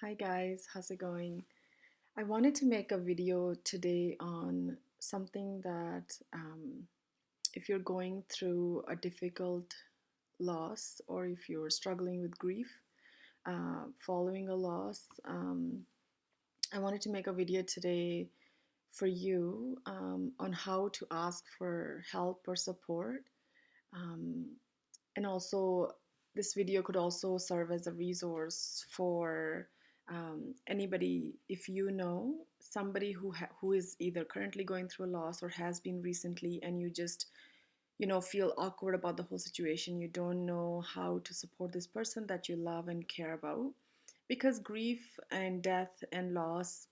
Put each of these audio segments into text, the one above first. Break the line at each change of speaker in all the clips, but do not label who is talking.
Hi guys, how's it going? I wanted to make a video today on something that if you're going through a difficult loss or if you're struggling with grief following a loss, I wanted to make a video today for you on how to ask for help or support. Um, and also, this video could also serve as a resource for anybody if you know somebody who is either currently going through a loss or has been recently, and you just feel awkward about the whole situation. You don't know how to support this person that you love and care about, because grief and death and loss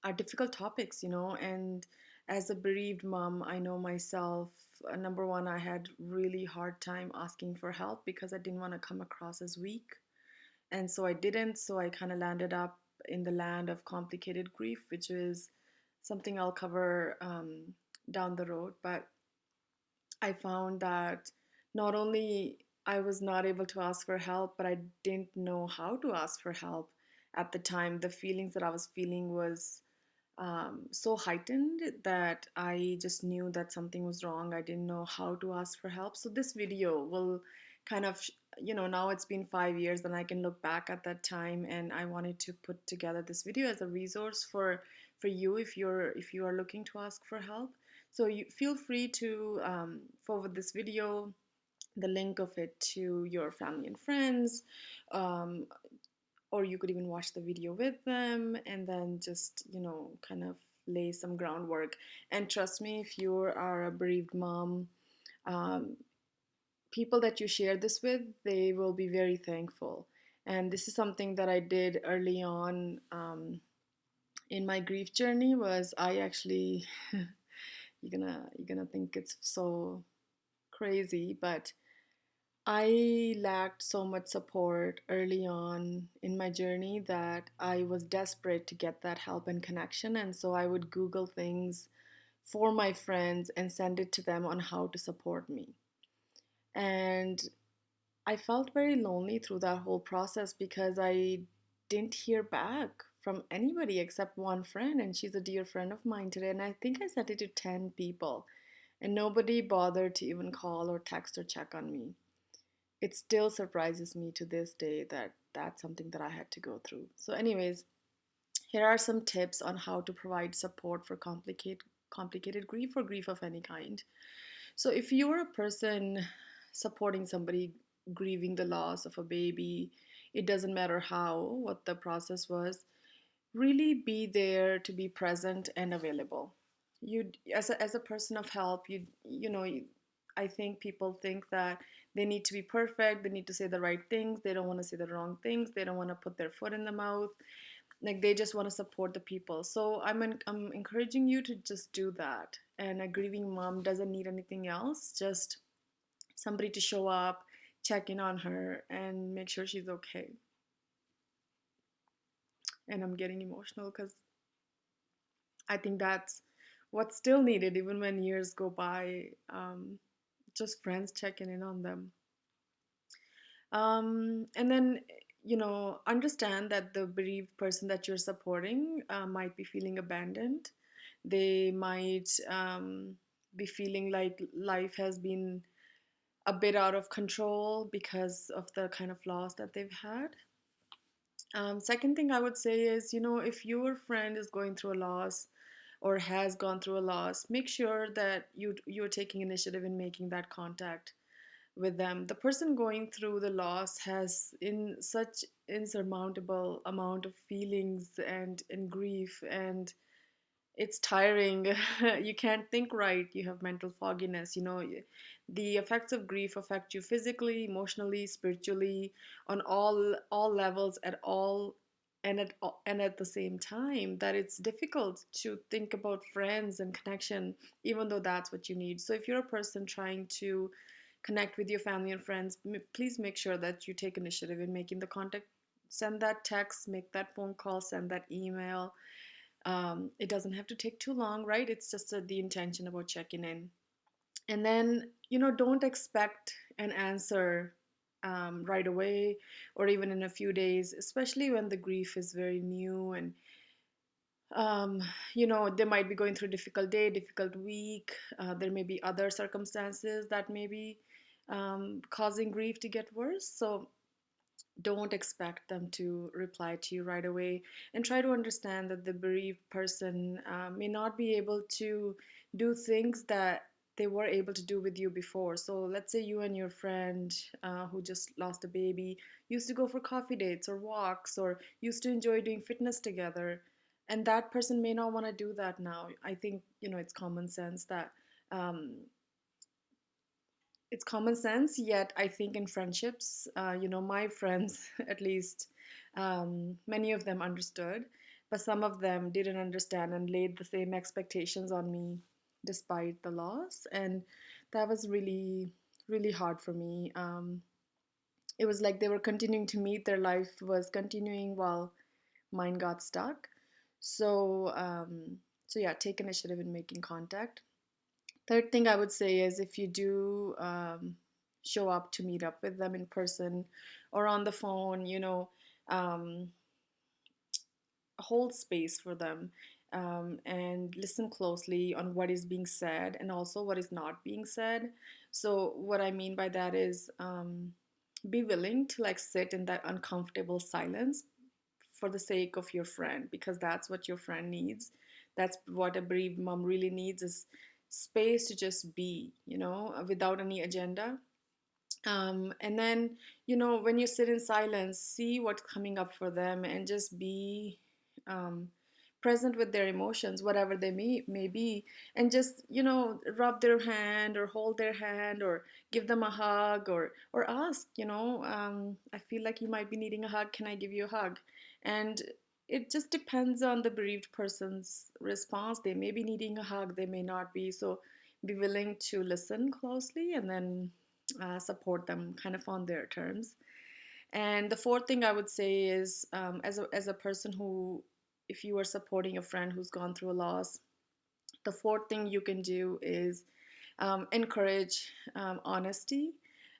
are difficult topics, and as a bereaved mom, I know myself, number one, I had really hard time asking for help because I didn't want to come across as weak. And so I didn't, so I kind of landed up in the land of complicated grief, which is something I'll cover down the road. But I found that not only I was not able to ask for help, but I didn't know how to ask for help at the time. The feelings that I was feeling was so heightened that I just knew that something was wrong. I didn't know how to ask for help. So this video will kind of, now it's been 5 years and I can look back at that time, and I wanted to put together this video as a resource for you if you are looking to ask for help. So you feel free to forward this video, the link of it, to your family and friends, um, or you could even watch the video with them and then just kind of lay some groundwork. And trust me, if you are a bereaved mom, um, people that you share this with, they will be very thankful. And this is something that I did early on in my grief journey. Was I actually you're gonna think it's so crazy, but I lacked so much support early on in my journey that I was desperate to get that help and connection. And so I would Google things for my friends and send it to them on how to support me. And I felt very lonely through that whole process because I didn't hear back from anybody except one friend, and she's a dear friend of mine today. And I think I sent it to 10 people, and nobody bothered to even call or text or check on me. It still surprises me to this day that that's something that I had to go through. So, anyways, here are some tips on how to provide support for complicated grief or grief of any kind. So, if you're a person supporting somebody grieving the loss of a baby, it doesn't matter what the process was, really be there to be present and available. You, as a person of help, I think people think that they need to be perfect, they need to say the right things, they don't want to say the wrong things, they don't want to put their foot in the mouth, like they just want to support the people. So I'm encouraging you to just do that. And a grieving mom doesn't need anything else, just somebody to show up, check in on her, and make sure she's okay. And I'm getting emotional because I think that's what's still needed even when years go by. Just friends checking in on them. And then, understand that the bereaved person that you're supporting might be feeling abandoned. They might be feeling like life has been a bit out of control because of the kind of loss that they've had. Second thing I would say is, if your friend is going through a loss or has gone through a loss, make sure that you're taking initiative in making that contact with them. The person going through the loss has in such insurmountable amount of feelings and grief, and it's tiring. You can't think right, you have mental fogginess. The effects of grief affect you physically, emotionally, spiritually, on all levels, at all and at the same time, that it's difficult to think about friends and connection, even though that's what you need. So if you're a person trying to connect with your family and friends, please make sure that you take initiative in making the contact. Send that text, make that phone call, send that email. It doesn't have to take too long, right? It's just the intention about checking in. And then, don't expect an answer right away or even in a few days, especially when the grief is very new and um, they might be going through a difficult day, difficult week. There may be other circumstances that may be causing grief to get worse. So don't expect them to reply to you right away, and try to understand that the bereaved person may not be able to do things that they were able to do with you before. So let's say you and your friend who just lost a baby used to go for coffee dates or walks or used to enjoy doing fitness together, and that person may not want to do that now. I think it's common sense that um, it's common sense, yet I think in friendships, my friends at least, many of them understood, but some of them didn't understand and laid the same expectations on me despite the loss. And that was really, really hard for me. It was like they were continuing to meet, their life was continuing while mine got stuck. So, so yeah, take initiative in making contact. Third thing I would say is if you do show up to meet up with them in person or on the phone, um, hold space for them, and listen closely on what is being said and also what is not being said. So, what I mean by that is be willing to like sit in that uncomfortable silence for the sake of your friend, because that's what your friend needs. That's what a bereaved mom really needs, is space to just be, without any agenda. And then, when you sit in silence, see what's coming up for them and just be um, present with their emotions, whatever they may be, and just, rub their hand or hold their hand or give them a hug, or ask, I feel like you might be needing a hug. Can I give you a hug? And it just depends on the bereaved person's response. They may be needing a hug, they may not be. So be willing to listen closely and then support them kind of on their terms. And the fourth thing I would say is, as a person who, if you are supporting a friend who's gone through a loss, the fourth thing you can do is encourage honesty.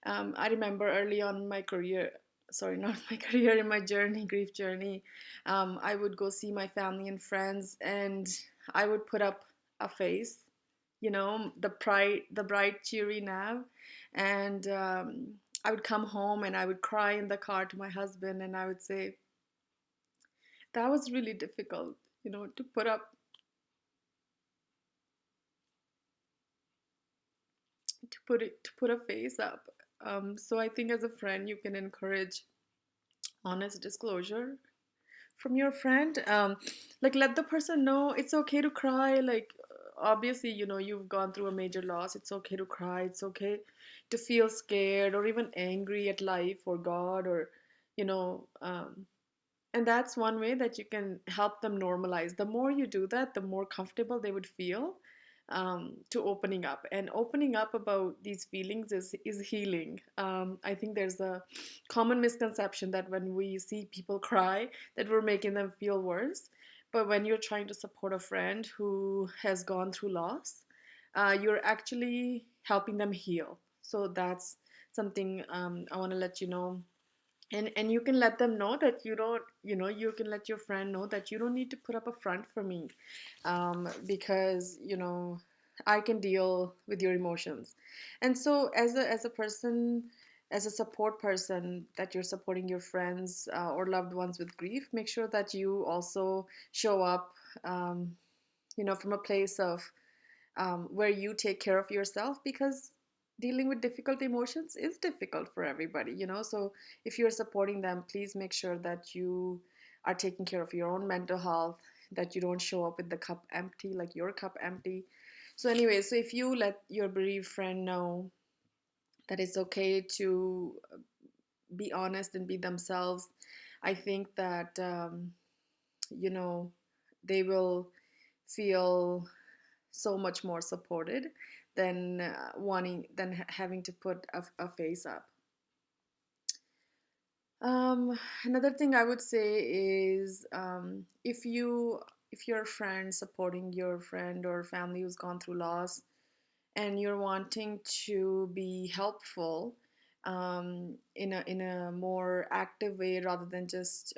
I remember early on in my career, sorry, not my career, in my journey, grief journey, I would go see my family and friends, and I would put up a face, the bright, cheery Nav, and I would come home and I would cry in the car to my husband, and I would say that was really difficult, to put a face up. So I think as a friend, you can encourage honest disclosure from your friend. Like let the person know it's okay to cry. Like obviously, you've gone through a major loss. It's okay to cry. It's okay to feel scared or even angry at life or God, or you know um, and that's one way that you can help them normalize. The more you do that, the more comfortable they would feel to opening up. And opening up about these feelings is healing. I think there's a common misconception that when we see people cry, that we're making them feel worse. But when you're trying to support a friend who has gone through loss, you're actually helping them heal. So that's something I want to let you know. And you can let them know that you don't, you can let your friend know that you don't need to put up a front for me, because I can deal with your emotions. And so as a person, as a support person, that you're supporting your friends or loved ones with grief, make sure that you also show up, um, from a place of where you take care of yourself, because dealing with difficult emotions is difficult for everybody, so if you're supporting them, please make sure that you are taking care of your own mental health, that you don't show up with the cup empty, like your cup empty. So anyway, so if you let your bereaved friend know that it's okay to be honest and be themselves, I think that you know they will feel so much more supported than having to put a face up. Another thing I would say is, if you're a friend supporting your friend or family who's gone through loss, and you're wanting to be helpful, in a more active way rather than just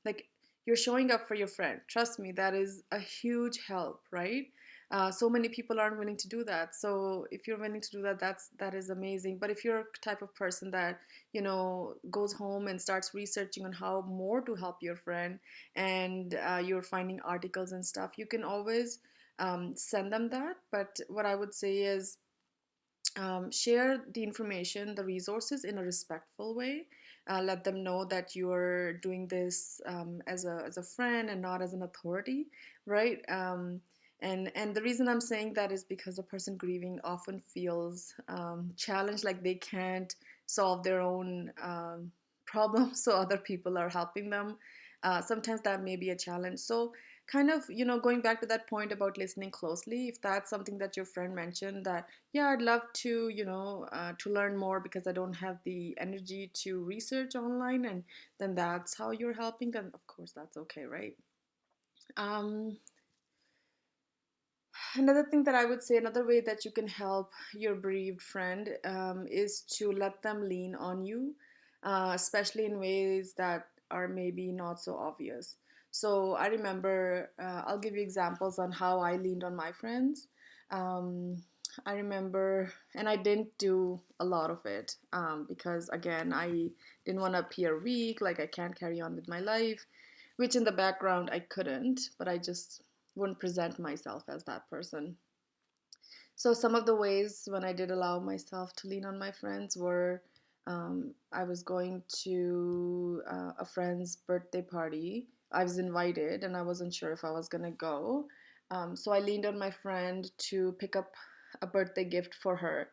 like you're showing up for your friend. Trust me, that is a huge help, right? So many people aren't willing to do that. So if you're willing to do that, that is amazing. But if you're a type of person that goes home and starts researching on how more to help your friend, and you're finding articles and stuff, you can always send them that. But what I would say is share the information, the resources in a respectful way. Let them know that you're doing this as a friend and not as an authority, right? And the reason I'm saying that is because the person grieving often feels challenged, like they can't solve their own problems, so other people are helping them. Sometimes that may be a challenge. So kind of going back to that point about listening closely, if that's something that your friend mentioned, that yeah, I'd love to to learn more because I don't have the energy to research online, and then that's how you're helping, then of course that's okay, right? um Another thing that I would say, another way that you can help your bereaved friend is to let them lean on you, especially in ways that are maybe not so obvious. So I remember, I'll give you examples on how I leaned on my friends. Um, I remember, and I didn't do a lot of it because, again, I didn't want to appear weak, like I can't carry on with my life, which in the background I couldn't, but I just wouldn't present myself as that person. So some of the ways when I did allow myself to lean on my friends were I was going to a friend's birthday party. I was invited and I wasn't sure if I was going to go. So I leaned on my friend to pick up a birthday gift for her.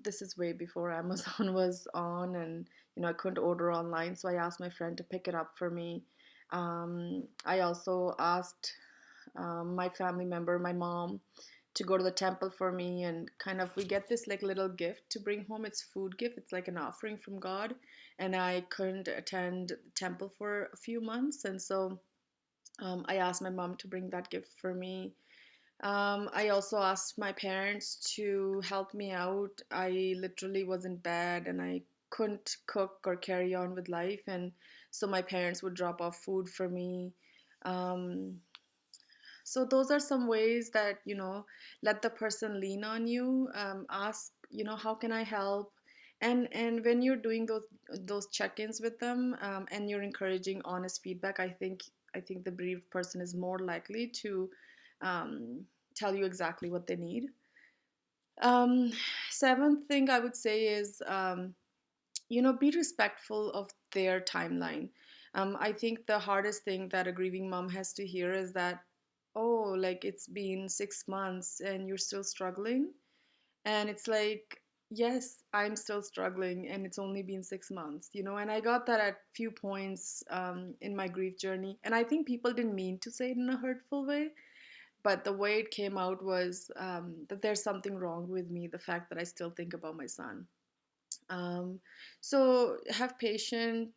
This is way before Amazon was on, and I couldn't order online. So I asked my friend to pick it up for me. I also asked my family member, my mom, to go to the temple for me, and kind of we get this like little gift to bring home. It's food gift. It's like an offering from God, and I couldn't attend the temple for a few months, and so I asked my mom to bring that gift for me. I also asked my parents to help me out. I literally was in bed and I couldn't cook or carry on with life, and so my parents would drop off food for me. Um, so those are some ways that let the person lean on you. Ask, how can I help? And when you're doing those check-ins with them, and you're encouraging honest feedback, I think the bereaved person is more likely to um, tell you exactly what they need. um, Seventh thing I would say is be respectful of their timeline. I think the hardest thing that a grieving mom has to hear is that, oh, like it's been 6 months and you're still struggling. And it's like, yes, I'm still struggling and it's only been 6 months, and I got that at few points in my grief journey. And I think people didn't mean to say it in a hurtful way, but the way it came out was that there's something wrong with me, the fact that I still think about my son. um, so have patient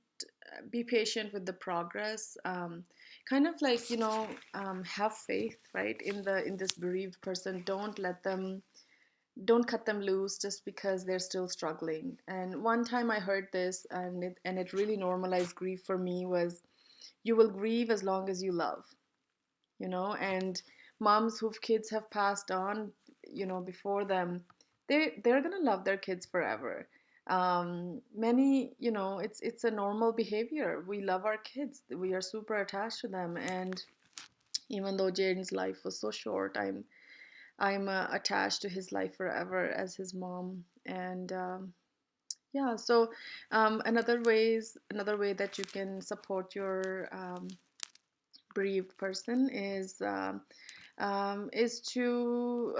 be patient with the progress. Kind of like have faith, right, in this bereaved person. Don't cut them loose just because they're still struggling. And one time I heard this, and it really normalized grief for me, was you will grieve as long as you love. And moms whose kids have passed on before them, they're gonna love their kids forever. Many, it's a normal behavior. We love our kids, we are super attached to them. And even though Jaden's life was so short, I'm attached to his life forever as his mom. And yeah, so another way that you can support your bereaved person is to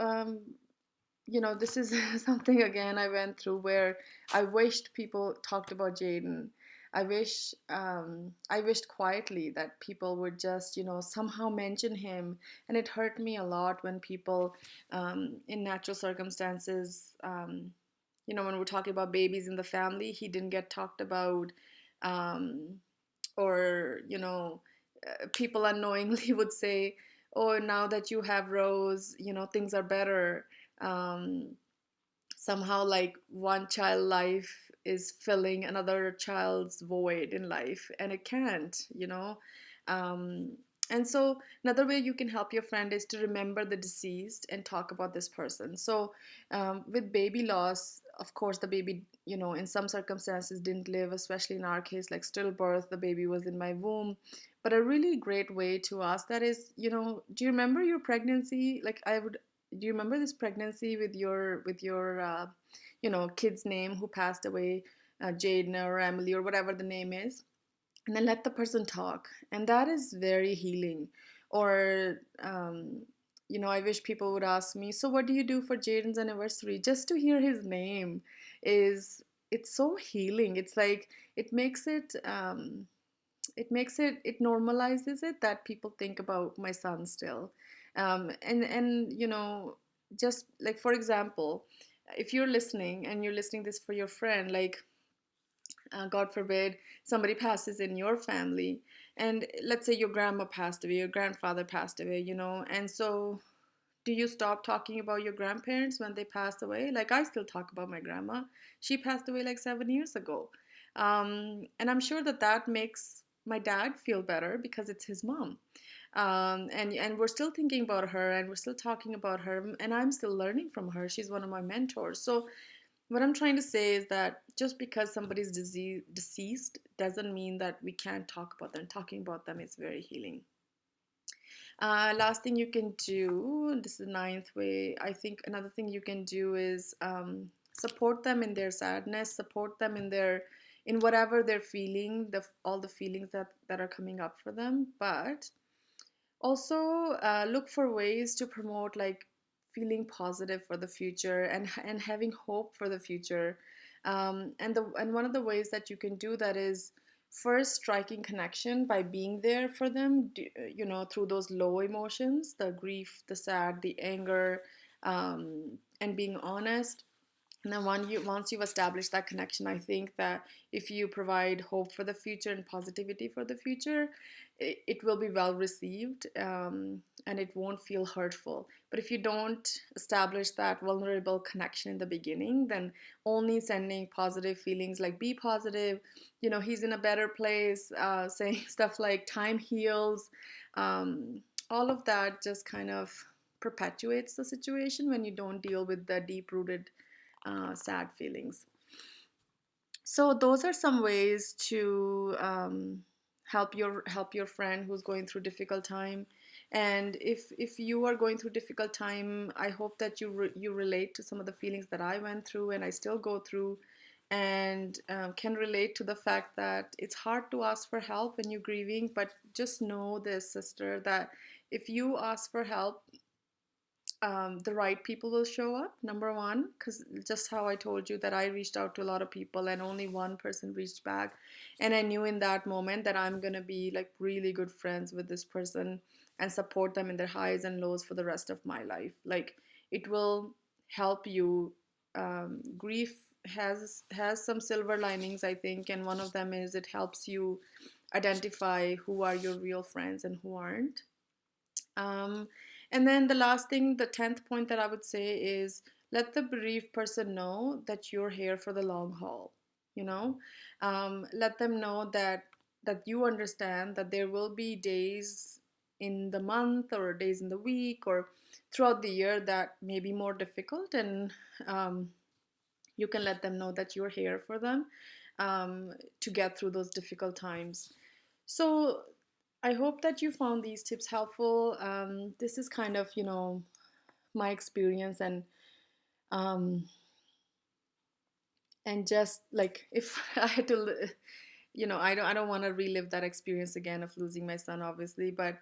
this is something again I went through, where I wished people talked about Jaden. I wished quietly that people would just somehow mention him. And it hurt me a lot when people in natural circumstances, when we're talking about babies in the family, he didn't get talked about. Um, or people unknowingly would say, oh, now that you have Rose, things are better. um, somehow like one child life is filling another child's void in life, and it can't, um, and so another way you can help your friend is to remember the deceased and talk about this person. So with baby loss, of course the baby, in some circumstances didn't live, especially in our case, like stillbirth, the baby was in my womb. But a really great way to ask that is, do you remember your pregnancy? Like, I would do you remember this pregnancy with your kid's name who passed away, Jaden or Emily or whatever the name is, and then let the person talk, and that is very healing. Or I wish people would ask me, so what do you do for Jaden's anniversary? Just to hear his name is, it's so healing. It's like it makes it normalizes it that people think about my son still. And just like, for example, if you're listening and you're listening this for your friend, like, God forbid somebody passes in your family, and let's say your grandma passed away, your grandfather passed away, and so do you stop talking about your grandparents when they pass away? Like, I still talk about my grandma. She passed away like 7 years ago. And I'm sure that that makes my dad feel better because it's his mom. And we're still thinking about her, and we're still talking about her, and I'm still learning from her. She's one of my mentors. So what I'm trying to say is that just because somebody's deceased doesn't mean that we can't talk about them. Talking about them is very healing. Last thing you can do, this is the ninth way. I think another thing you can do is support them in their sadness, support them in whatever they're feeling, all the feelings that are coming up for them. But also look for ways to promote, like, feeling positive for the future, and having hope for the future. And one of the ways that you can do that is first striking connection by being there for them, through those low emotions, the grief, the sad, the anger, and being honest. And then once you've established that connection, I think that if you provide hope for the future and positivity for the future, it will be well received, and it won't feel hurtful. But if you don't establish that vulnerable connection in the beginning, then only sending positive feelings like be positive, he's in a better place, saying stuff like time heals, all of that just kind of perpetuates the situation when you don't deal with the deep rooted sad feelings. So those are some ways to help your friend who's going through difficult time. And if you are going through difficult time, I hope that you relate to some of the feelings that I went through and I still go through, and can relate to the fact that it's hard to ask for help when you're grieving. But just know this, sister, that if you ask for help, the right people will show up, number one, because just how I told you that I reached out to a lot of people and only one person reached back. And I knew in that moment that I'm going to be like really good friends with this person and support them in their highs and lows for the rest of my life. Like, it will help you. Grief has some silver linings, I think, and one of them is it helps you identify who are your real friends and who aren't. um, and then the last thing, the 10th point that I would say is let the bereaved person know that you're here for the long haul. You know, let them know that you understand that there will be days in the month or days in the week or throughout the year that may be more difficult, and um, you can let them know that you're here for them, to get through those difficult times. So I hope that you found these tips helpful. This is kind of, my experience, um, and just like if I had to, I don't want to relive that experience again of losing my son, obviously, but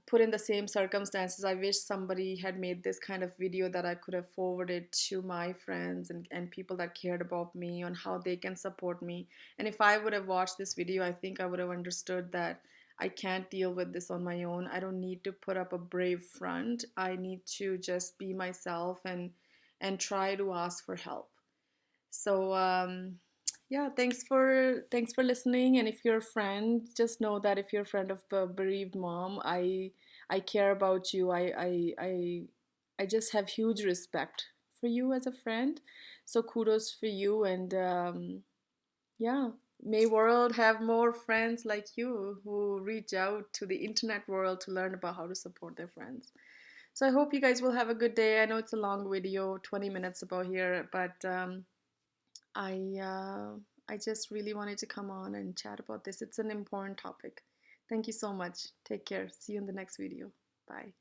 put in the same circumstances, I wish somebody had made this kind of video that I could have forwarded to my friends and people that cared about me on how they can support me. And if I would have watched this video, I think I would have understood that I can't deal with this on my own. I don't need to put up a brave front. I need to just be myself and try to ask for help. So yeah, thanks for listening. And if you're a friend, just know that if you're a friend of the bereaved mom, I care about you. I just have huge respect for you as a friend. So kudos for you, and yeah, may world have more friends like you who reach out to the internet world to learn about how to support their friends. So I hope you guys will have a good day. I know it's a long video, 20 minutes about here, but I uh, I just really wanted to come on and chat about this. It's an important topic. Thank you so much. Take care. See you in the next video. Bye.